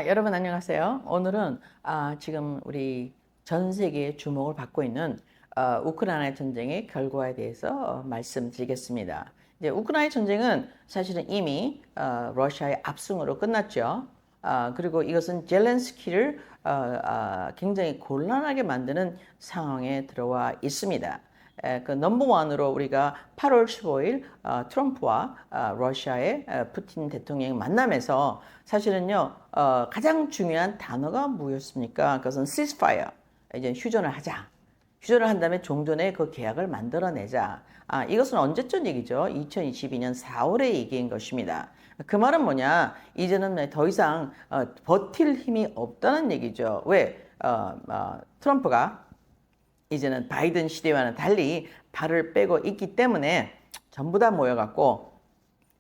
여러분 안녕하세요. 오늘은 지금 우리 전 세계의 주목을 받고 있는 우크라이나 전쟁의 결과에 대해서 말씀드리겠습니다. 이제 우크라이나 전쟁은 사실은 이미 러시아의 압승으로 끝났죠. 그리고 이것은 젤렌스키를 굉장히 곤란하게 만드는 상황에 들어와 있습니다. 그 넘버 원으로 우리가 8월 15일 트럼프와 러시아의 푸틴 대통령이 만남에서 사실은요 가장 중요한 단어가 뭐였습니까? 그것은 ceasefire, 이제 휴전을 하자. 휴전을 한 다음에 종전의 그 계약을 만들어내자. 이것은 언제쯤 얘기죠? 2022년 4월에 얘기한 것입니다. 그 말은 뭐냐? 이제는 더 이상 버틸 힘이 없다는 얘기죠. 왜? 트럼프가 이제는 바이든 시대와는 달리 발을 빼고 있기 때문에 전부 다 모여갖고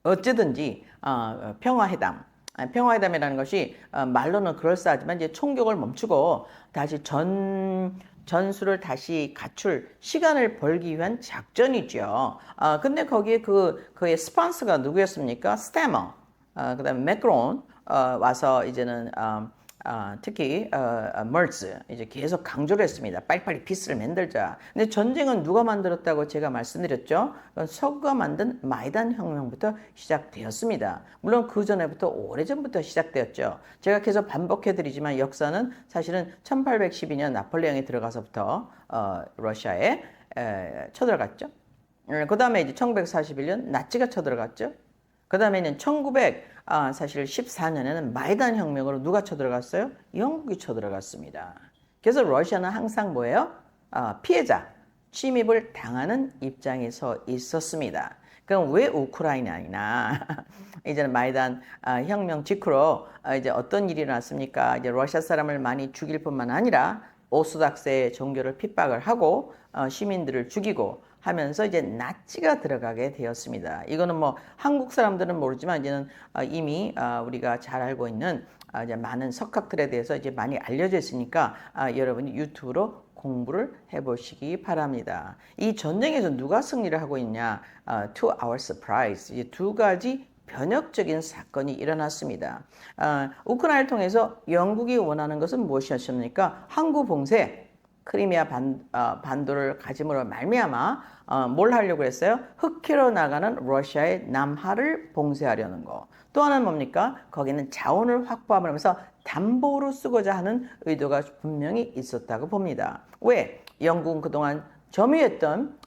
어찌든지 평화회담이라는 것이 말로는 그럴싸하지만 이제 총격을 멈추고 다시 전술을 다시 갖출 시간을 벌기 위한 작전이죠. 근데 거기에 그의 스폰서가 누구였습니까? 스테머, 그다음에 매크론 와서 이제는 특히 멀츠 이제 계속 강조를 했습니다. 빨리빨리 피스를 만들자. 근데 전쟁은 누가 만들었다고 제가 말씀드렸죠? 서구가 만든 마이단 혁명부터 시작되었습니다. 물론 그 전에부터 오래전부터 시작되었죠. 제가 계속 반복해드리지만 역사는 사실은 1812년 나폴레옹이 들어가서부터 러시아에 쳐들어갔죠. 그 다음에 이제 1941년 나치가 쳐들어갔죠. 그 다음에는 사실 14년에는 마이단 혁명으로 누가 쳐들어갔어요? 영국이 쳐들어갔습니다. 그래서 러시아는 항상 뭐예요? 피해자, 침입을 당하는 입장에 서 있었습니다. 그럼 왜 우크라이나이나 이제는 마이단 혁명 직후로 이제 어떤 일이 일어났습니까? 이제 러시아 사람을 많이 죽일 뿐만 아니라 오스닥스의 종교를 핍박을 하고 시민들을 죽이고 하면서 이제 나치가 들어가게 되었습니다. 이거는 뭐 한국 사람들은 모르지만 이제는 이미 우리가 잘 알고 있는 이제 많은 석학들에 대해서 이제 많이 알려져 있으니까 여러분이 유튜브로 공부를 해보시기 바랍니다. 이 전쟁에서 누가 승리를 하고 있냐? To our surprise, 이제 두 가지 변혁적인 사건이 일어났습니다. 우크라이나를 통해서 영국이 원하는 것은 무엇이었습니까? 항구 봉쇄. 크리미아 반도를 가짐으로 말미암아 뭘 하려고 했어요? 흑해로 나가는 러시아의 남하를 봉쇄하려는 거. 또 하나는 뭡니까? 거기는 자원을 확보하면서 담보로 쓰고자 하는 의도가 분명히 있었다고 봅니다. 왜? 영국은 그동안 점유했던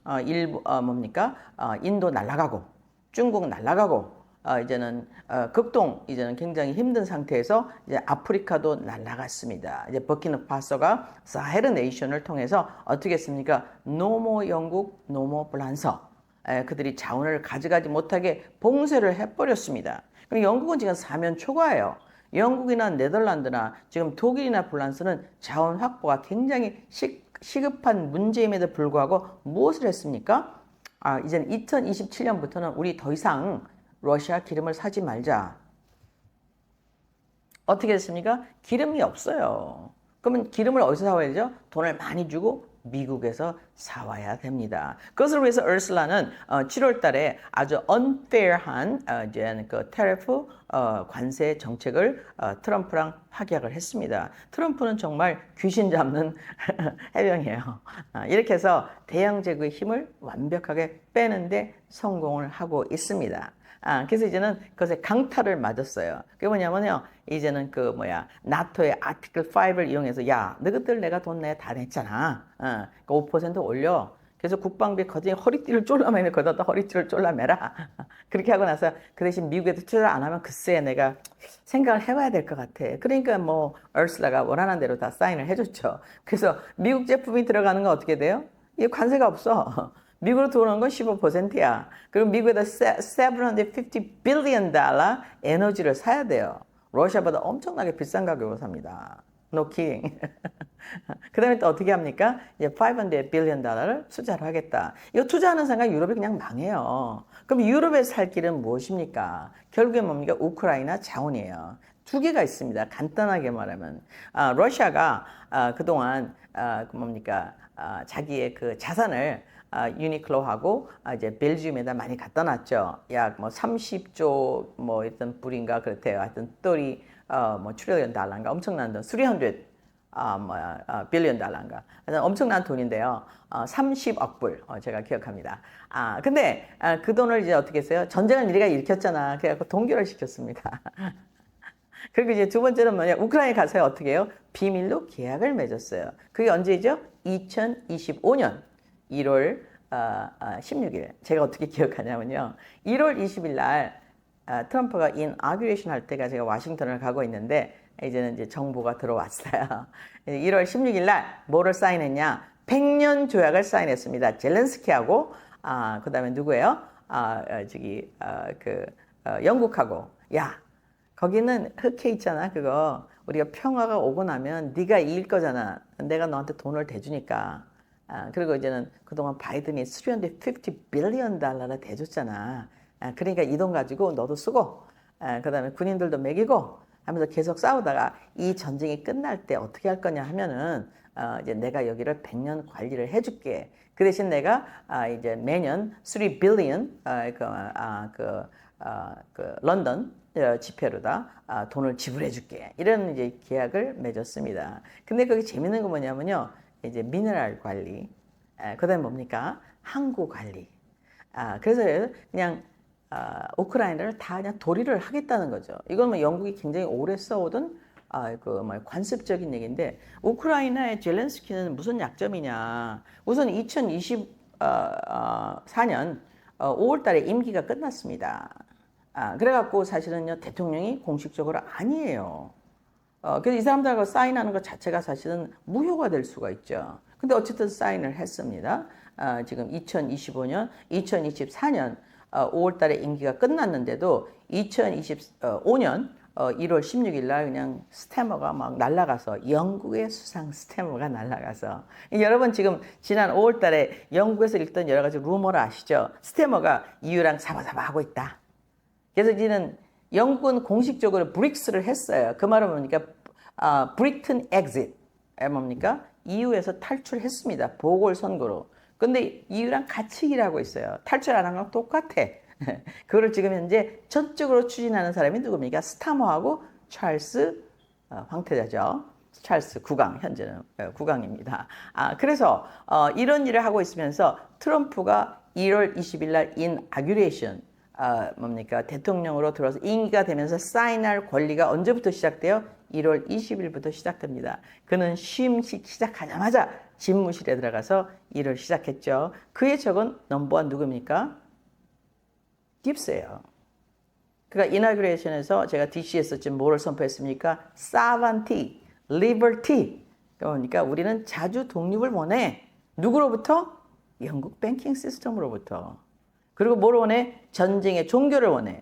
인도 날아가고 중국 날아가고 이제는 극동 이제는 굉장히 힘든 상태에서 이제 아프리카도 날아갔습니다. 이제 버키나파소가 사헤르 네이션을 통해서 어떻게 했습니까? 노모 영국, 노모 프랑서. 그들이 자원을 가져가지 못하게 봉쇄를 해버렸습니다. 그럼 영국은 지금 사면 초과예요. 영국이나 네덜란드나 지금 독일이나 프랑스는 자원 확보가 굉장히 시급한 문제임에도 불구하고 무엇을 했습니까? 이제는 2027년부터는 우리 더 이상 러시아 기름을 사지 말자. 어떻게 됐습니까? 기름이 없어요. 그러면 기름을 어디서 사와야 되죠? 돈을 많이 주고 미국에서 사와야 됩니다. 그것을 위해서 얼슬라는 7월 달에 아주 unfair한 이제 그 테리프 관세 정책을 트럼프랑 확약을 했습니다. 트럼프는 정말 귀신 잡는 해병이에요. 이렇게 해서 대영제국의 힘을 완벽하게 빼는데 성공을 하고 있습니다. 그래서 이제는 그것에 강타를 맞았어요. 그게 뭐냐면요. 이제는 나토의 아티클 5를 이용해서, 야, 너희들 내가 돈 내가 다 냈잖아. 5% 올려. 그래서 국방비 거진 허리띠를 쫄라매면 거기다 허리띠를 쫄라매라. 그렇게 하고 나서 그 대신 미국에도 투자 안 하면 글쎄 내가 생각을 해봐야 될 것 같아. 그러니까 얼슬라가 원하는 대로 다 사인을 해줬죠. 그래서 미국 제품이 들어가는 건 어떻게 돼요? 이게 관세가 없어. 미국으로 들어오는 건 15%야. 그리고 미국에다 750 빌리언 달러 에너지를 사야 돼요. 러시아보다 엄청나게 비싼 가격으로 삽니다. No kidding. 그 다음에 또 어떻게 합니까? 이제 500 빌리언 달러를 투자를 하겠다. 이거 투자하는 순간 유럽이 그냥 망해요. 그럼 유럽에 살 길은 무엇입니까? 결국엔 뭡니까? 우크라이나 자원이에요. 두 개가 있습니다. 간단하게 말하면. 러시아가 그동안 자기의 그 자산을 유니클로하고 이제 벨지움에다 많이 갖다 놨죠. 약 뭐 30조 뭐 일단 불인가 그렇대요. 하여튼 30 뭐 트릴리언 달러인가 엄청난 돈, 300 빌리언 달러인가 엄청난 돈인데요. 30억 불 제가 기억합니다. 근데 그 돈을 이제 어떻게 했어요? 전쟁을 우리가 일으켰잖아. 그래갖고 동결을 시켰습니다. 그리고 이제 두 번째는 뭐냐? 우크라이나에 가서 어떻게 해요? 비밀로 계약을 맺었어요. 그게 언제죠? 2025년 1월 16일. 제가 어떻게 기억하냐면요. 1월 20일 날 트럼프가 이나규레이션 할 때가 제가 워싱턴을 가고 있는데 이제는 이제 정보가 들어왔어요. 1월 16일 날 뭐를 사인했냐? 100년 조약을 사인했습니다. 젤렌스키하고 그다음에 누구예요? 영국하고. 야, 거기는 흑해 있잖아. 그거 우리가 평화가 오고 나면 네가 이길 거잖아. 내가 너한테 돈을 대주니까. 그리고 이제는 그동안 바이든이 350 빌리언 달러를 대줬잖아. 그러니까 이 돈 가지고 너도 쓰고 그다음에 군인들도 먹이고 하면서 계속 싸우다가 이 전쟁이 끝날 때 어떻게 할 거냐 하면은 이제 내가 여기를 100년 관리를 해줄게. 그 대신 내가 이제 매년 3 빌리언 그 런던 지폐로다 돈을 지불해줄게. 이런 이제 계약을 맺었습니다. 근데 거기 재밌는 거 뭐냐면요, 이제 미네랄 관리, 그다음에 뭡니까? 항구 관리. 그래서 그냥 우크라이나를 다 그냥 도리를 하겠다는 거죠. 이건 뭐 영국이 굉장히 오래 써오던 뭐 관습적인 얘기인데 우크라이나의 젤렌스키는 무슨 약점이냐? 우선 2024년 5월 달에 임기가 끝났습니다. 그래갖고 사실은요, 대통령이 공식적으로 아니에요. 그래서 이 사람들하고 사인하는 것 자체가 사실은 무효가 될 수가 있죠. 근데 어쨌든 사인을 했습니다. 지금 2025년, 2024년 5월 달에 임기가 끝났는데도 2025년 1월 16일 날 그냥 스태머가 막 날아가서 영국의 수상 스태머가 날아가서 여러분 지금 지난 5월 달에 영국에서 읽던 여러 가지 루머를 아시죠? 스태머가 EU랑 사바사바 하고 있다. 그래서 이제는 영국은 공식적으로 브릭스를 했어요. 그 말은 뭡니까? 브리튼 엑짓. 뭡니까? EU에서 탈출했습니다. 보궐선거로. 근데 EU랑 같이 일하고 있어요. 탈출 안 한 건 똑같아. 그거를 지금 현재 전적으로 추진하는 사람이 누굽니까? 스타머하고 찰스 황태자죠. 찰스 국왕, 현재는 국왕입니다. 그래서 이런 일을 하고 있으면서 트럼프가 1월 20일 날 이나규레이션 뭡니까? 대통령으로 들어서 임기가 되면서 사인할 권리가 언제부터 시작돼요? 1월 20일부터 시작됩니다. 그는 취임식 시작하자마자 집무실에 들어가서 일을 시작했죠. 그의 적은 넘버원 누굽니까? 깁스예요. 그러니까 이나규레이션에서 제가 DC에서 지금 뭐를 선포했습니까? 사반티, 리버티. 그러니까 우리는 자주 독립을 원해. 누구로부터? 영국 뱅킹 시스템으로부터. 그리고 뭘 원해? 전쟁의 종교를 원해.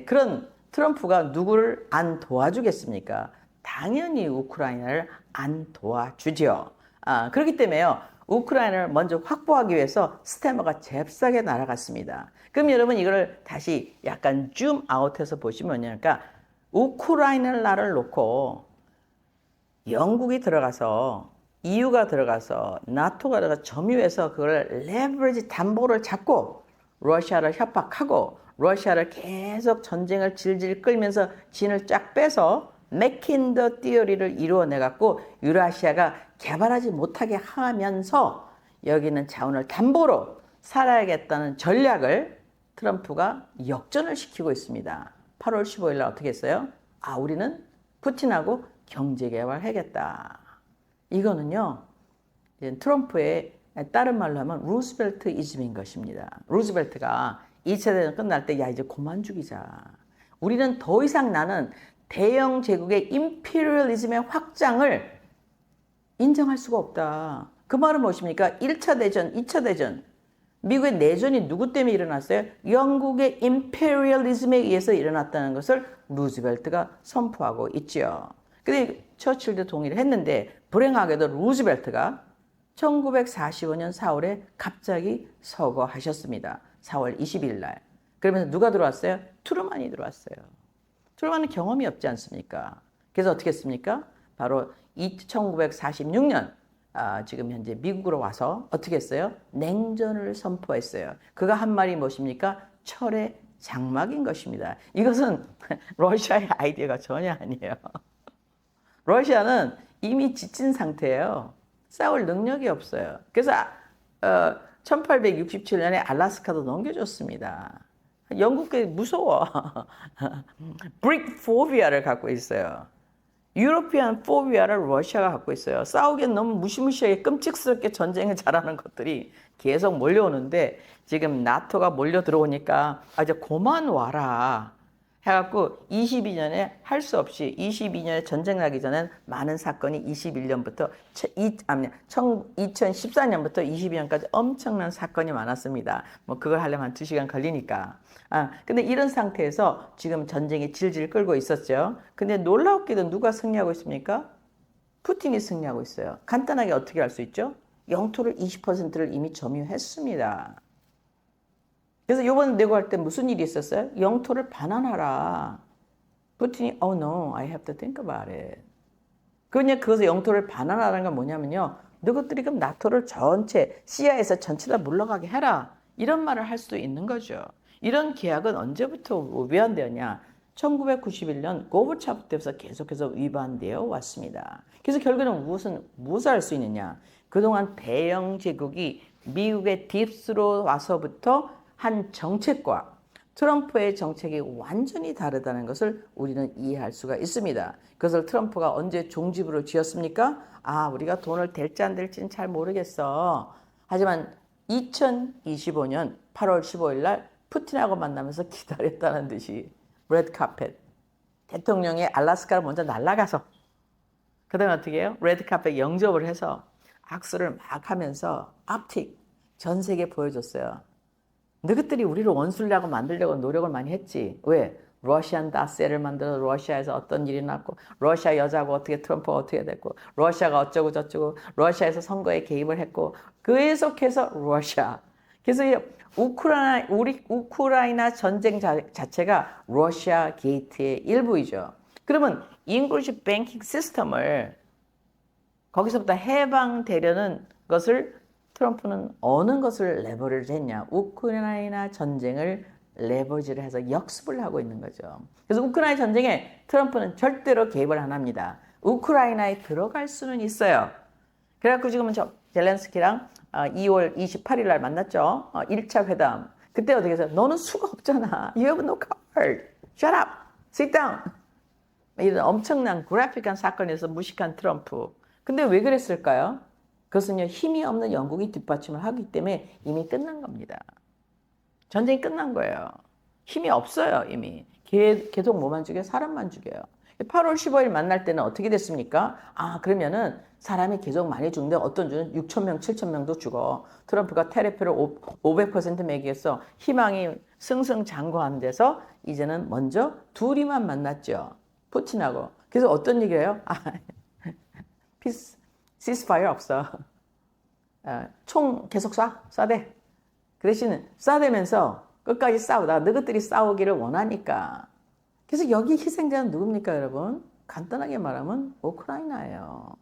그런 트럼프가 누구를 안 도와주겠습니까? 당연히 우크라이나를 안 도와주죠. 그렇기 때문에요, 우크라이나를 먼저 확보하기 위해서 스태머가 잽싸게 날아갔습니다. 그럼 여러분 이걸 다시 약간 줌 아웃해서 보시면 뭐냐니까 우크라이나를 놓고 영국이 들어가서 EU가 들어가서 나토가 들어가서 점유해서 그걸 레버리지 담보를 잡고 러시아를 협박하고 러시아를 계속 전쟁을 질질 끌면서 진을 쫙 빼서 맥킨더 티어리를 이루어내갖고 유라시아가 개발하지 못하게 하면서 여기는 자원을 담보로 살아야겠다는 전략을 트럼프가 역전을 시키고 있습니다. 8월 15일 날 어떻게 했어요? 우리는 푸틴하고 경제개발하겠다. 이거는요, 트럼프의 다른 말로 하면 루스벨트 이즘인 것입니다. 루스벨트가 2차 대전 끝날 때 야 이제 그만 죽이자. 우리는 더 이상 나는 대영 제국의 임페리얼리즘의 확장을 인정할 수가 없다. 그 말은 무엇입니까? 1차 대전, 2차 대전. 미국의 내전이 누구 때문에 일어났어요? 영국의 임페리얼리즘에 의해서 일어났다는 것을 루즈벨트가 선포하고 있죠. 근데 처칠도 동의를 했는데 불행하게도 루즈벨트가 1945년 4월에 갑자기 서거하셨습니다. 4월 20일 날. 그러면서 누가 들어왔어요? 트루만이 들어왔어요. 트루만은 경험이 없지 않습니까? 그래서 어떻게 했습니까? 바로 1946년 지금 현재 미국으로 와서 어떻게 했어요? 냉전을 선포했어요. 그가 한 말이 무엇입니까? 철의 장막인 것입니다. 이것은 러시아의 아이디어가 전혀 아니에요. 러시아는 이미 지친 상태예요. 싸울 능력이 없어요. 그래서 1867년에 알래스카도 넘겨줬습니다. 영국이 무서워. 브릭 포비아를 갖고 있어요. 유로피안 포비아를 러시아가 갖고 있어요. 싸우기엔 너무 무시무시하게 끔찍스럽게 전쟁을 잘하는 것들이 계속 몰려오는데 지금 나토가 몰려 들어오니까 이제 그만 와라 해갖고 22년에 할 수 없이 22년에 전쟁 나기 전엔 많은 사건이 21년부터 2014년부터 22년까지 엄청난 사건이 많았습니다. 뭐 그걸 하려면 한 2시간 걸리니까. 근데 이런 상태에서 지금 전쟁이 질질 끌고 있었죠. 근데 놀랍게도 누가 승리하고 있습니까? 푸틴이 승리하고 있어요. 간단하게 어떻게 할 수 있죠? 영토를 20%를 이미 점유했습니다. 그래서 이번에 내고 할 때 무슨 일이 있었어요? 영토를 반환하라. 푸틴이 Oh no, I have to think about it. 그냥 그것을 영토를 반환하라는 건 뭐냐면요. 너희들이 그럼 나토를 전체 시아에서 전체 다 물러가게 해라. 이런 말을 할 수도 있는 거죠. 이런 계약은 언제부터 위반되었냐? 1991년 고르차프 때부터 계속해서 위반되어 왔습니다. 그래서 결국에는 무엇을 할 수 있느냐? 그동안 대영 제국이 미국의 딥스로 와서부터 한 정책과 트럼프의 정책이 완전히 다르다는 것을 우리는 이해할 수가 있습니다. 그것을 트럼프가 언제 종지부를 지었습니까? 우리가 돈을 댈지 안 될지는 잘 모르겠어. 하지만 2025년 8월 15일 날 푸틴하고 만나면서 기다렸다는 듯이 레드 카펫 대통령이 알래스카를 먼저 날아가서 그다음에 어떻게 해요? 레드 카펫 영접을 해서 악수를 막 하면서 앞틱 전 세계에 보여줬어요. 너희들이 우리를 원수라고 만들려고 노력을 많이 했지. 왜? 러시안 다세를 만들어서 러시아에서 어떤 일이 났고 러시아 여자고 어떻게 트럼프가 어떻게 됐고 러시아가 어쩌고 저쩌고 러시아에서 선거에 개입을 했고 계속해서 러시아. 그래서 우크라이나 전쟁 자체가 러시아 게이트의 일부이죠. 그러면 잉글리시 뱅킹 시스템을 거기서부터 해방되려는 것을 트럼프는 어느 것을 레버리지 했냐? 우크라이나 전쟁을 레버리지를 해서 역습을 하고 있는 거죠. 그래서 우크라이나 전쟁에 트럼프는 절대로 개입을 안 합니다. 우크라이나에 들어갈 수는 있어요. 그래갖고 지금은 젤렌스키랑 2월 28일 날 만났죠. 1차 회담. 그때 어떻게 해서 너는 수가 없잖아. You have no card. Shut up. Sit down. 이런 엄청난 그래픽한 사건에서 무식한 트럼프. 근데 왜 그랬을까요? 그것은요, 힘이 없는 영국이 뒷받침을 하기 때문에 이미 끝난 겁니다. 전쟁이 끝난 거예요. 힘이 없어요, 이미. 계속 뭐만 죽여요? 사람만 죽여요. 8월 15일 만날 때는 어떻게 됐습니까? 그러면은 사람이 계속 많이 죽는데 어떤 주는 6천 명, 7천 명도 죽어. 트럼프가 테레프를 500% 매기겠어. 희망이 승승장구한 데서 이제는 먼저 둘이만 만났죠. 푸틴하고. 그래서 어떤 얘기를 해요? 시스파이어 없어. 총 계속 쏴대. 그 대신 쏴대면서 끝까지 싸우다. 너희들이 싸우기를 원하니까. 그래서 여기 희생자는 누굽니까, 여러분? 간단하게 말하면 우크라이나예요.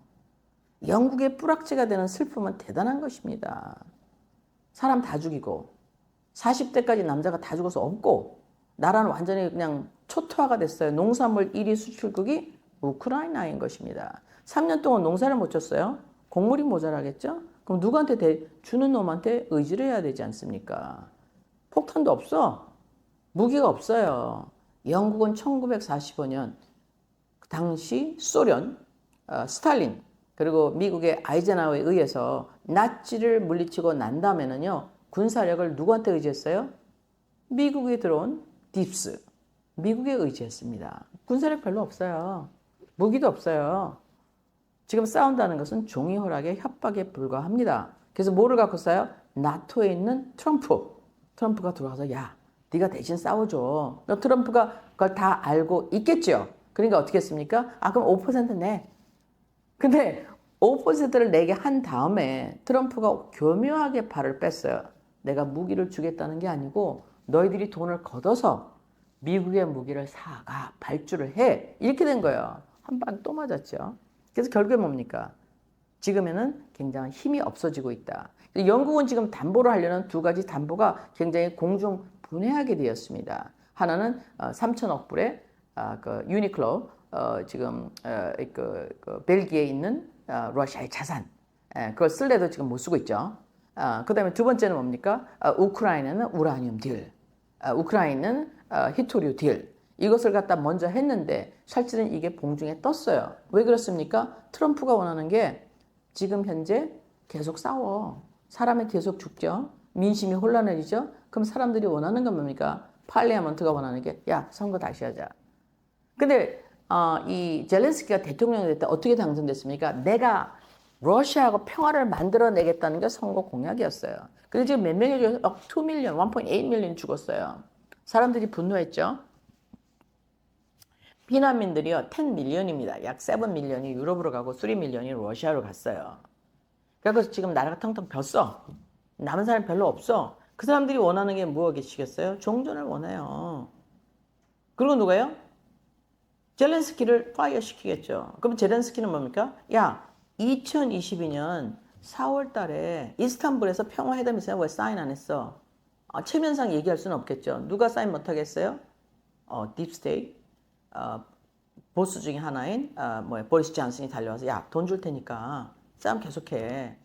영국의 뿌락지가 되는 슬픔은 대단한 것입니다. 사람 다 죽이고 40대까지 남자가 다 죽어서 없고 나라는 완전히 그냥 초토화가 됐어요. 농산물 1위 수출국이 우크라이나인 것입니다. 3년 동안 농사를 못 쳤어요. 곡물이 모자라겠죠? 그럼 누구한테 주는 놈한테 의지를 해야 되지 않습니까? 폭탄도 없어. 무기가 없어요. 영국은 1945년 당시 소련, 스탈린 그리고 미국의 아이젠하워에 의해서 나치를 물리치고 난 다음에는요. 군사력을 누구한테 의지했어요? 미국에 들어온 딥스. 미국에 의지했습니다. 군사력 별로 없어요. 무기도 없어요. 지금 싸운다는 것은 종이 허락의 협박에 불과합니다. 그래서 뭐를 갖고 싸요? 나토에 있는 트럼프. 트럼프가 들어와서 야, 네가 대신 싸워줘. 트럼프가 그걸 다 알고 있겠죠. 그러니까 어떻게 했습니까? 그럼 5% 내. 근데 5%를 내게 한 다음에 트럼프가 교묘하게 발을 뺐어요. 내가 무기를 주겠다는 게 아니고 너희들이 돈을 걷어서 미국의 무기를 사가 발주를 해. 이렇게 된 거예요. 한 방 또 맞았죠. 그래서 결국에 뭡니까? 지금에는 굉장히 힘이 없어지고 있다. 영국은 지금 담보를 하려는 두 가지 담보가 굉장히 공중분해하게 되었습니다. 하나는 3천억 불의 그 유니클로 지금 벨기에에 있는 러시아의 자산 그걸 쓸래도 지금 못 쓰고 있죠. 그다음에 두 번째는 뭡니까? 우크라이나는 우라늄 딜, 우크라이나는 히토리우 딜. 이것을 갖다 먼저 했는데 실제는 이게 공중에 떴어요. 왜 그렇습니까? 트럼프가 원하는 게 지금 현재 계속 싸워. 사람이 계속 죽죠. 민심이 혼란해지죠. 그럼 사람들이 원하는 건 뭡니까? 파리아먼트가 원하는 게 야, 선거 다시 하자. 근데 이 젤렌스키가 대통령이 될 때 어떻게 당선됐습니까? 내가 러시아하고 평화를 만들어내겠다는 게 선거 공약이었어요. 근데 지금 몇 명이 죽었어요? 2 밀리언, 1.8 밀리언 죽었어요. 사람들이 분노했죠. 피난민들이요, 10 밀리언입니다. 약 7 밀리언이 유럽으로 가고 3 밀리언이 러시아로 갔어요. 그래서 지금 나라가 텅텅 ቢ었어. 남은 사람이 별로 없어. 그 사람들이 원하는 게 무엇이겠어요? 종전을 원해요. 그리고 누가요? 젤렌스키를 파이어 시키겠죠. 그럼 젤렌스키는 뭡니까? 야, 2022년 4월 달에 이스탄불에서 평화회담이 있어요. 왜 사인 안 했어? 체면상 얘기할 수는 없겠죠. 누가 사인 못 하겠어요? 딥스테이트. 보스 중에 하나인 보리스 존슨이 달려와서 야, 돈 줄 테니까 싸움 계속해.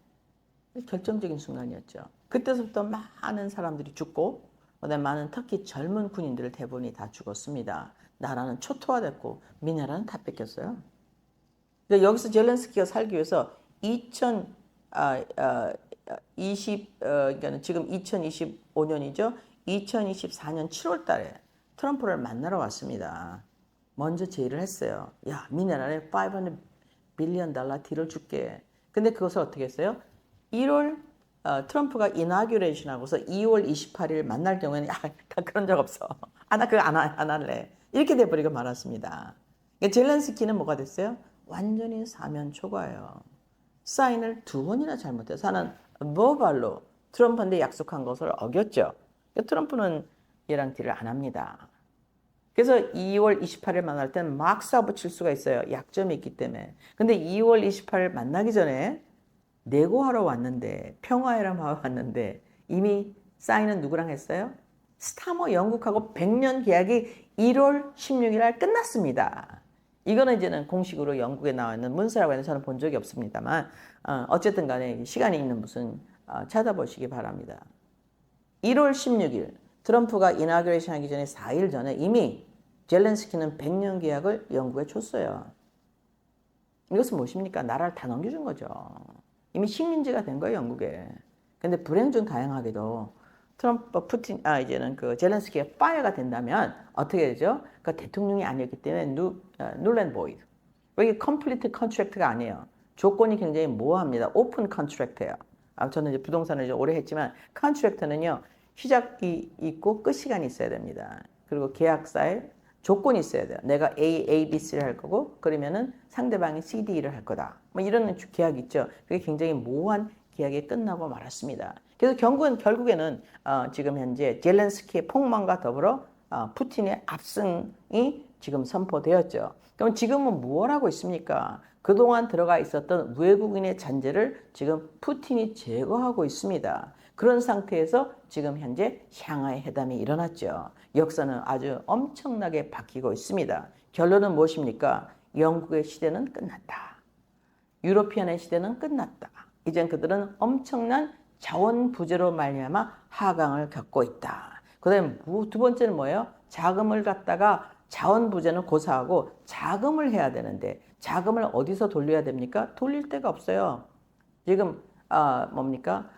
결정적인 순간이었죠. 그때부터 많은 사람들이 죽고 그다음에 많은 특히 젊은 군인들 대부분이 다 죽었습니다. 나라는 초토화됐고 미네랄은 다 뺏겼어요. 그러니까 여기서 젤렌스키가 살기 위해서 그러니까 지금 2025년이죠. 2024년 7월 달에 트럼프를 만나러 왔습니다. 먼저 제의를 했어요. 야, 미네랄에 $500 빌리언 딜을 줄게. 근데 그것을 어떻게 했어요? 1월 트럼프가 이나규레이션 하고서 2월 28일 만날 경우에는 다 그런 적 없어. 나 그거 안 할래. 이렇게 돼버리고 말았습니다. 그러니까 젤렌스키는 뭐가 됐어요? 완전히 사면 초과예요. 사인을 2번이나 잘못해서 하는 버발로 트럼프한테 약속한 것을 어겼죠. 그러니까 트럼프는 얘랑 딜을 안 합니다. 그래서 2월 28일 만날 때는 막 싸붙일 수가 있어요. 약점이 있기 때문에. 근데 2월 28일 만나기 전에 내고하러 왔는데 평화회담 하러 왔는데 이미 사인은 누구랑 했어요? 스타머 영국하고 100년 계약이 1월 16일 날 끝났습니다. 이거는 이제는 공식으로 영국에 나와 있는 문서라고 해서 저는 본 적이 없습니다만 어쨌든 간에 시간이 있는 무슨 찾아보시기 바랍니다. 1월 16일 트럼프가 이나그레이션 하기 전에 4일 전에 이미 젤렌스키는 100년 계약을 영국에 줬어요. 이것은 무엇입니까? 나라를 다 넘겨준 거죠. 이미 식민지가 된 거예요, 영국에. 근데 불행 중 다행하게도 이제는 그 젤렌스키가 파이어가 된다면 어떻게 되죠? 그 대통령이 아니었기 때문에 눌 보이드. 이게 컴플리트 컨트랙트가 아니에요. 조건이 굉장히 모호합니다. 오픈 컨트랙트예요. 저는 이제 부동산을 이제 오래 했지만 컨트랙트는요 시작이 있고 끝 시간이 있어야 됩니다. 그리고 계약사에 조건이 있어야 돼요. 내가 A, B, C를 할 거고 그러면은 상대방이 C, D를 할 거다. 뭐 이런 계약이 있죠. 그게 굉장히 모호한 계약이 끝나고 말았습니다. 그래서 결국에는 지금 현재 젤렌스키의 폭망과 더불어 푸틴의 압승이 지금 선포되었죠. 그럼 지금은 무엇 하고 있습니까? 그동안 들어가 있었던 외국인의 잔재를 지금 푸틴이 제거하고 있습니다. 그런 상태에서 지금 현재 샹하이 회담이 일어났죠. 역사는 아주 엄청나게 바뀌고 있습니다. 결론은 무엇입니까? 영국의 시대는 끝났다. 유로피안의 시대는 끝났다. 이젠 그들은 엄청난 자원 부재로 말미암아 하강을 겪고 있다. 그다음에 두 번째는 뭐예요? 자금을 갖다가 자원 부재는 고사하고 자금을 해야 되는데 자금을 어디서 돌려야 됩니까? 돌릴 데가 없어요. 지금 뭡니까?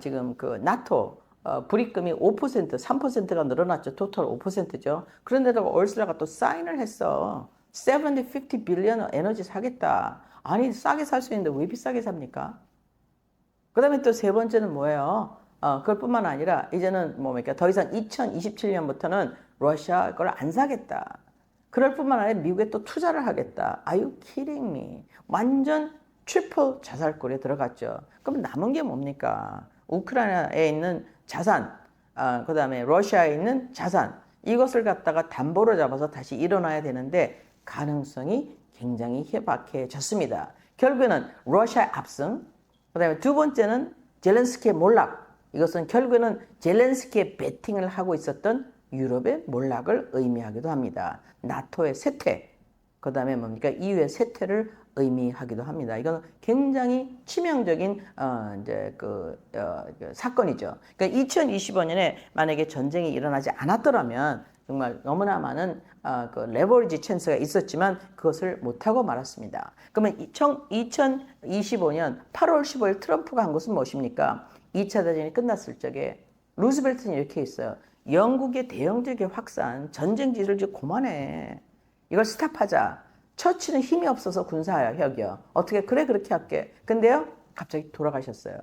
지금 그 나토 불입금이 5%, 3%가 늘어났죠. 토탈 5%죠. 그런데다가 얼스라가 또 사인을 했어. 70, 50 빌리언 에너지 사겠다. 아니 싸게 살 수 있는데 왜 비싸게 삽니까? 그 다음에 또 세 번째는 뭐예요? 그것뿐만 아니라 이제는 뭡니까? 더 이상 2027년부터는 러시아 걸 안 사겠다. 그럴 뿐만 아니라 미국에 또 투자를 하겠다. Are you kidding me? 완전 트리플 자살골에 들어갔죠. 그럼 남은 게 뭡니까? 우크라이나에 있는 자산, 그 다음에 러시아에 있는 자산, 이것을 갖다가 담보로 잡아서 다시 일어나야 되는데 가능성이 굉장히 희박해졌습니다. 결국에는 러시아의 압승, 그다음에 두 번째는 젤렌스키의 몰락. 이것은 결국에는 젤렌스키의 배팅을 하고 있었던 유럽의 몰락을 의미하기도 합니다. 나토의 쇠퇴, 그다음에 뭡니까? EU의 쇠퇴를 의미하기도 합니다. 이건 굉장히 치명적인 사건이죠. 그러니까 2025년에 만약에 전쟁이 일어나지 않았더라면 정말 너무나 많은 그 레버리지 찬스가 있었지만 그것을 못하고 말았습니다. 그러면 2025년 8월 15일 트럼프가 한 것은 무엇입니까? 2차 대전이 끝났을 적에 루즈벨트는 이렇게 있어요. 영국의 대영적인 확산, 전쟁지를 이제 그만해. 이걸 스탑하자. 처치는 힘이 없어서 군사협이요. 어떻게 그래 그렇게 할게. 근데요 갑자기 돌아가셨어요.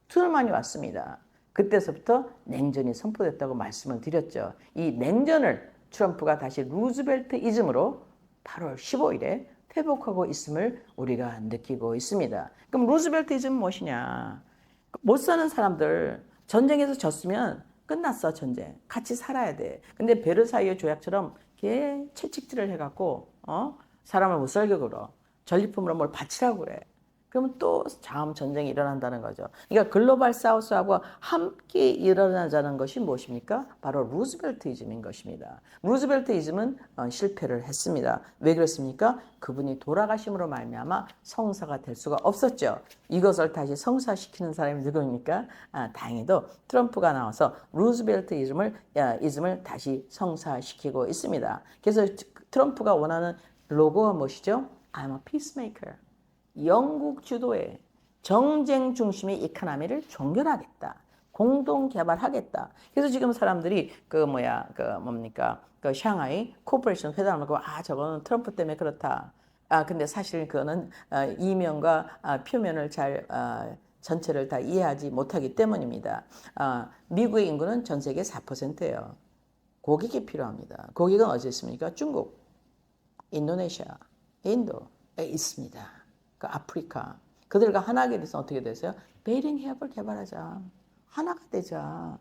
트루만이 왔습니다. 그때서부터 냉전이 선포됐다고 말씀을 드렸죠. 이 냉전을 트럼프가 다시 루즈벨트이즘으로 8월 15일에 회복하고 있음을 우리가 느끼고 있습니다. 그럼 루즈벨트이즘은 무엇이냐? 못 사는 사람들, 전쟁에서 졌으면 끝났어 전쟁. 같이 살아야 돼. 근데 베르사유 조약처럼 걔 채찍질을 해갖고 사람을 못 살게 굴어. 전리품으로 뭘 바치라고 그래. 그러면 또 다음 전쟁이 일어난다는 거죠. 그러니까 글로벌 사우스하고 함께 일어나자는 것이 무엇입니까? 바로 루즈벨트이즘인 것입니다. 루즈벨트이즘은 실패를 했습니다. 왜 그렇습니까? 그분이 돌아가심으로 말미암아 성사가 될 수가 없었죠. 이것을 다시 성사시키는 사람이 누구입니까? 다행히도 트럼프가 나와서 루즈벨트이즘을 다시 성사시키고 있습니다. 그래서 트럼프가 원하는 로고가 무엇이죠? I'm a peacemaker. 영국 주도의 정쟁 중심의 이코노미를 종결하겠다. 공동 개발하겠다. 그래서 지금 사람들이 그 샹하이 코퍼레이션 회담을 하고 저거는 트럼프 때문에 그렇다. 근데 사실 그거는 이면과 표면을 잘 전체를 다 이해하지 못하기 때문입니다. 미국의 인구는 전 세계 4%예요. 고객이 필요합니다. 고객은 어디 있습니까? 중국, 인도네시아, 인도에 있습니다. 그 아프리카. 그들과 하나가 돼서 어떻게 되세요? 베이링 해협을 개발하자. 하나가 되자.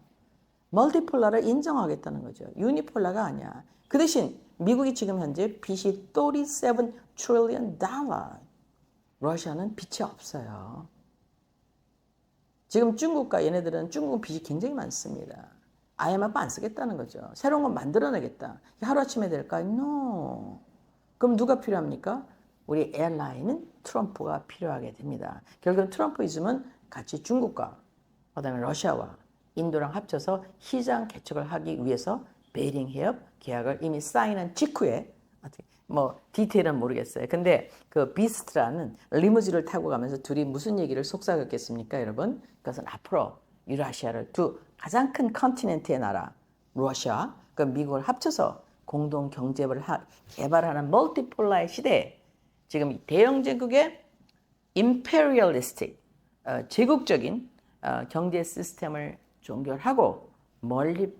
멀티폴라를 인정하겠다는 거죠. 유니폴라가 아니야. 그 대신 미국이 지금 현재 빚이 37 trillion 달러. 러시아는 빚이 없어요. 지금 중국과 얘네들은 중국 빚이 굉장히 많습니다. IMF 안 쓰겠다는 거죠. 새로운 건 만들어내겠다. 하루아침에 될까? No. 그럼 누가 필요합니까? 우리 에어라인은 트럼프가 필요하게 됩니다. 결국은 트럼프이즘은 같이 중국과 그다음에 러시아와 인도랑 합쳐서 시장 개척을 하기 위해서 베이링 해협 계약을 이미 사인한 직후에 디테일은 모르겠어요. 근데 그 비스트라는 리무진을 타고 가면서 둘이 무슨 얘기를 속삭였겠습니까, 여러분? 그것은 앞으로 유라시아를 두 가장 큰 컨티넨트의 나라 러시아, 그 미국을 합쳐서 공동 경제를 개발하는 멀티폴라의 시대에 지금 대영 제국의 임페리얼리스틱 제국적인 경제 시스템을 종결하고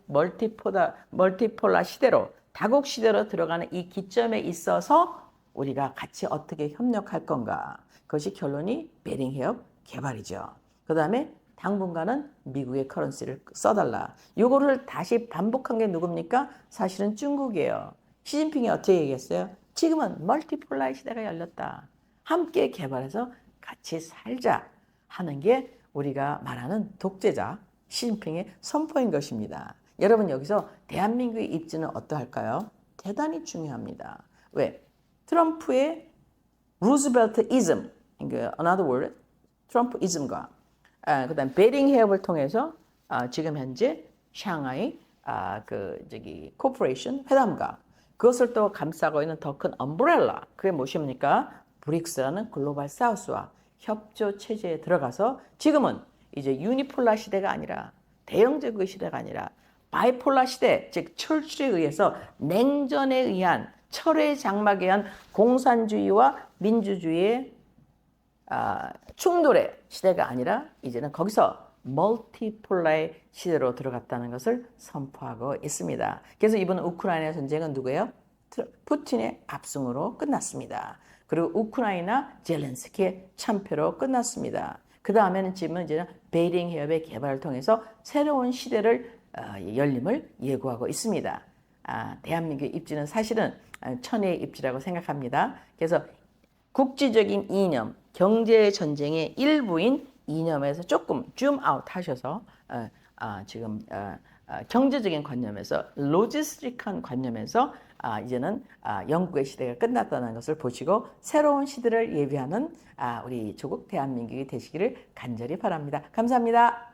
멀티폴라 시대로 다국 시대로 들어가는 이 기점에 있어서 우리가 같이 어떻게 협력할 건가? 그것이 결론이 베링 해협 개발이죠. 그 다음에 당분간은 미국의 커런시를 써달라. 이거를 다시 반복한 게 누굽니까? 사실은 중국이에요. 시진핑이 어떻게 얘기했어요? 지금은 멀티폴라의 시대가 열렸다. 함께 개발해서 같이 살자 하는 게 우리가 말하는 독재자 시진핑의 선포인 것입니다. 여러분 여기서 대한민국의 입지는 어떠할까요? 대단히 중요합니다. 왜? 트럼프의 루즈벨트이즘, another word, 트럼프이즘과 그다음 베링 해협을 통해서 지금 현재 샹하이 코퍼레이션 회담과 그것을 또 감싸고 있는 더 큰 엄브렐라, 그게 무엇입니까? 브릭스라는 글로벌 사우스와 협조 체제에 들어가서 지금은 이제 유니폴라 시대가 아니라 대영제국의 시대가 아니라 바이폴라 시대, 즉 철출에 의해서 냉전에 의한 철의 장막에 의한 공산주의와 민주주의의 충돌의 시대가 아니라 이제는 거기서 멀티폴라의 시대로 들어갔다는 것을 선포하고 있습니다. 그래서 이번 우크라이나 전쟁은 누구예요? 푸틴의 압승으로 끝났습니다. 그리고 우크라이나 젤렌스키의 참패로 끝났습니다. 그 다음에는 지금은 이제 베이링 해협의 개발을 통해서 새로운 시대를 열림을 예고하고 있습니다. 대한민국의 입지는 사실은 천혜의 입지라고 생각합니다. 그래서 국지적인 이념, 경제 전쟁의 일부인 이념에서 조금 줌 아웃 하셔서 지금 경제적인 관념에서 로지스틱한 관념에서 이제는 영국의 시대가 끝났다는 것을 보시고 새로운 시대를 예비하는 우리 조국 대한민국이 되시기를 간절히 바랍니다. 감사합니다.